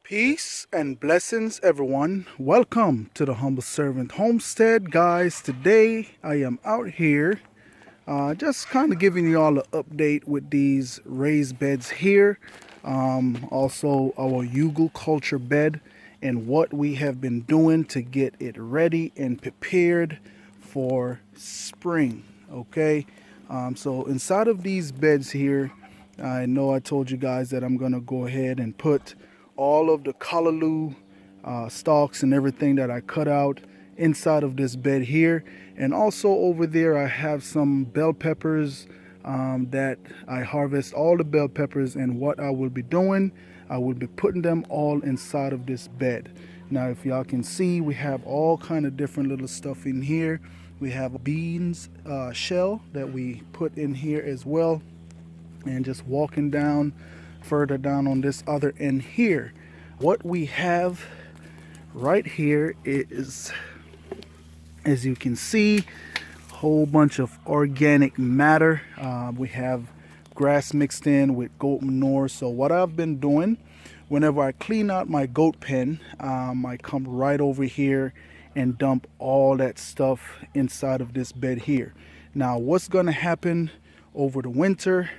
Peace and blessings, everyone. Welcome to the Humble Servant Homestead, guys. Today I am out here just kind of giving you all an update with these raised beds here. Also, our Yugle culture bed and what we have been doing to get it ready and prepared for spring. Okay, so inside of these beds here, I know I told you guys that I'm going to go ahead and put all of the callaloo stalks and everything that I cut out inside of this bed here. And also over there I have some bell peppers that I harvest all the bell peppers, and what I will be doing, I will be putting them all inside of this bed. Now if y'all can see, we have all kind of different little stuff in here. We have a beans shell that we put in here as well. And just walking down further down on this other end here, what we have right here is, as you can see, a whole bunch of organic matter. We have grass mixed in with goat manure. So what I've been doing, whenever I clean out my goat pen, I come right over here and dump all that stuff inside of this bed here. Now what's going to happen over the winter,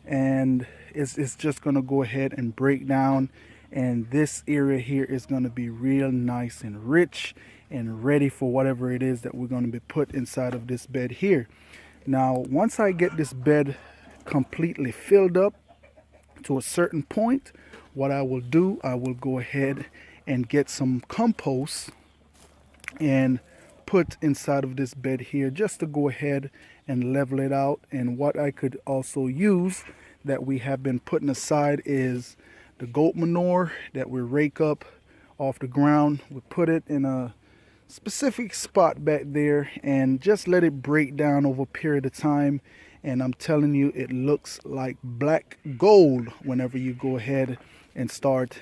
and it's just going to go ahead and break down, and this area here is going to be real nice and rich and ready for whatever it is that we're going to be put inside of this bed here. Now once I get this bed completely filled up to a certain point, what I will do, I will go ahead and get some compost and put inside of this bed here, just to go ahead and level it out. And what I could also use that we have been putting aside is the goat manure that we rake up off the ground. We put it in a specific spot back there and just let it break down over a period of time. And I'm telling you, it looks like black gold whenever you go ahead and start,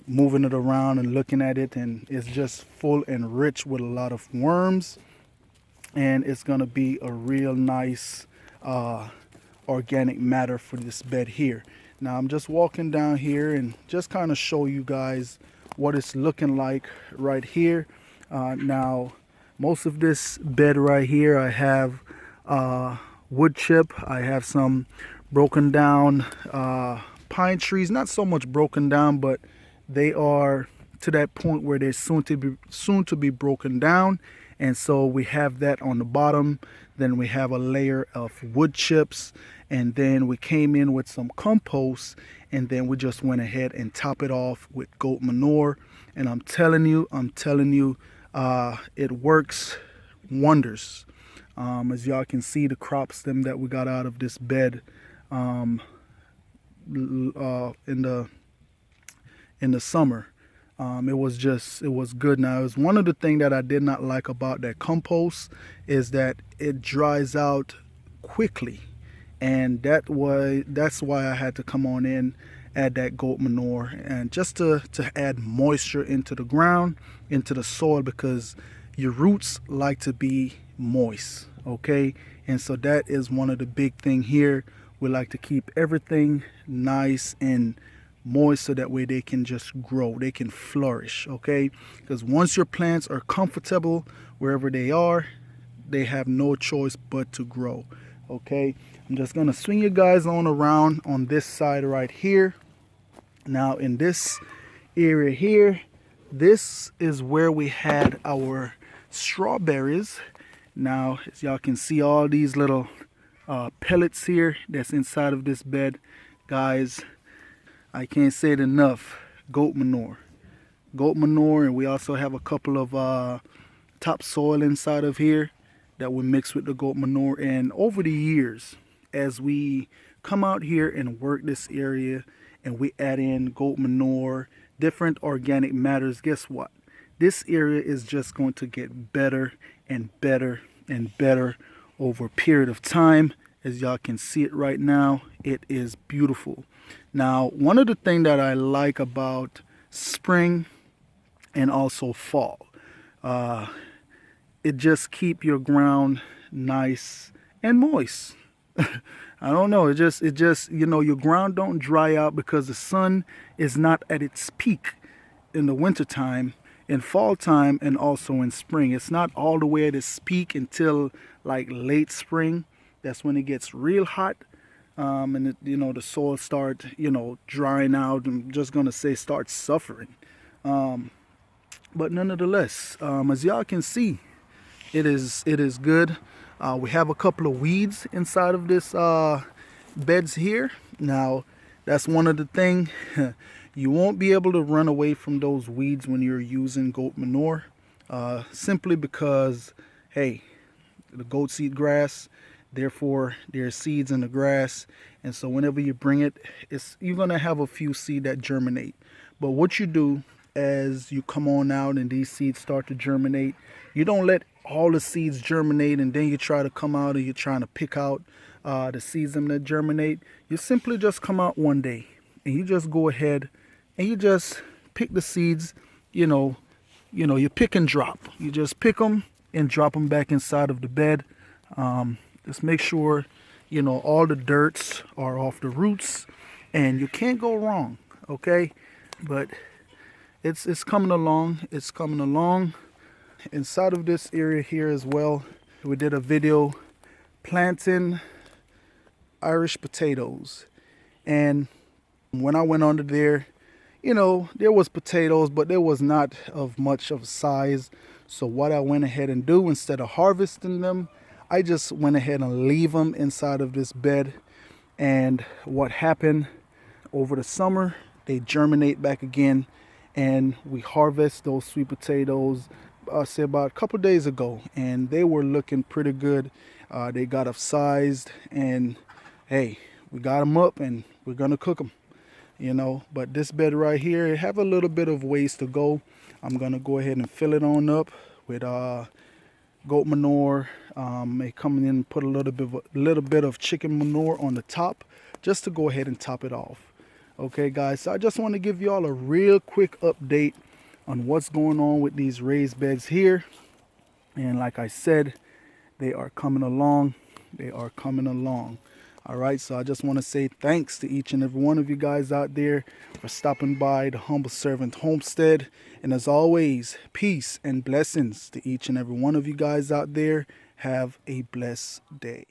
moving it around and looking at it, and it's just full and rich with a lot of worms, and it's going to be a real nice organic matter for this bed here. Now I'm just walking down here and just kind of show you guys what it's looking like right here. Now most of this bed right here, I have wood chip, I have some broken down pine trees, not so much broken down, but they are to that point where they're soon to be broken down. And so we have that on the bottom. Then we have a layer of wood chips, and then we came in with some compost, and then we just went ahead and top it off with goat manure. And I'm telling you, it works wonders. As y'all can see, the crop stem that we got out of this bed in the summer, it was good. Now, it was one of the things that I did not like about that compost is that it dries out quickly, and that's why I had to come on in, add that goat manure, and just to add moisture into the ground, into the soil, because your roots like to be moist. Okay, and so that is one of the big thing here. We like to keep everything nice and moist so that way they can just grow, they can flourish. Okay, because once your plants are comfortable wherever they are, they have no choice but to grow. Okay, I'm just gonna swing you guys on around on this side right here. Now in this area here, this is where we had our strawberries. Now as y'all can see, all these little pellets here that's inside of this bed, guys, I can't say it enough. Goat manure, and we also have a couple of topsoil inside of here that we mix with the goat manure. And over the years, as we come out here and work this area and we add in goat manure, different organic matters, guess what? This area is just going to get better and better and better over a period of time. As y'all can see it right now, it is beautiful. Now, one of the things that I like about spring and also fall, it just keep your ground nice and moist. I don't know. It just, your ground don't dry out because the sun is not at its peak in the wintertime, in fall time, and also in spring. It's not all the way at its peak until like late spring. That's when it gets real hot. And the soil start, drying out. I'm just gonna say start suffering. But nonetheless, as y'all can see, it is good. We have a couple of weeds inside of this beds here. Now, that's one of the thing. You won't be able to run away from those weeds when you're using goat manure, simply because, hey, the goats eat grass. Therefore, there's seeds in the grass, and so whenever you bring it, you're gonna have a few seed that germinate. But what you do as you come on out and these seeds start to germinate, you don't let all the seeds germinate and then you try to come out and you're trying to pick out the seeds that germinate. You simply just come out one day and you just go ahead and you just pick the seeds. You pick and drop. You just pick them and drop them back inside of the bed. Just make sure all the dirts are off the roots, and you can't go wrong. Okay, but it's coming along. It's coming along. Inside of this area here as well, we did a video planting Irish potatoes, and when I went under there, there was potatoes, but there was not of much of size. So what I went ahead and do, instead of harvesting them, I just went ahead and leave them inside of this bed. And what happened over the summer, they germinate back again, and we harvest those sweet potatoes, I say about a couple days ago, and they were looking pretty good. They got upsized, and hey, we got them up and we're gonna cook them. But this bed right here, it have a little bit of ways to go. I'm gonna go ahead and fill it on up with goat manure. May come in and put a little bit of chicken manure on the top, just to go ahead and top it off. Okay, guys. So I just want to give you all a real quick update on what's going on with these raised beds here. And like I said, they are coming along. They are coming along. All right, so I just want to say thanks to each and every one of you guys out there for stopping by the Humble Servant Homestead. And as always, peace and blessings to each and every one of you guys out there. Have a blessed day.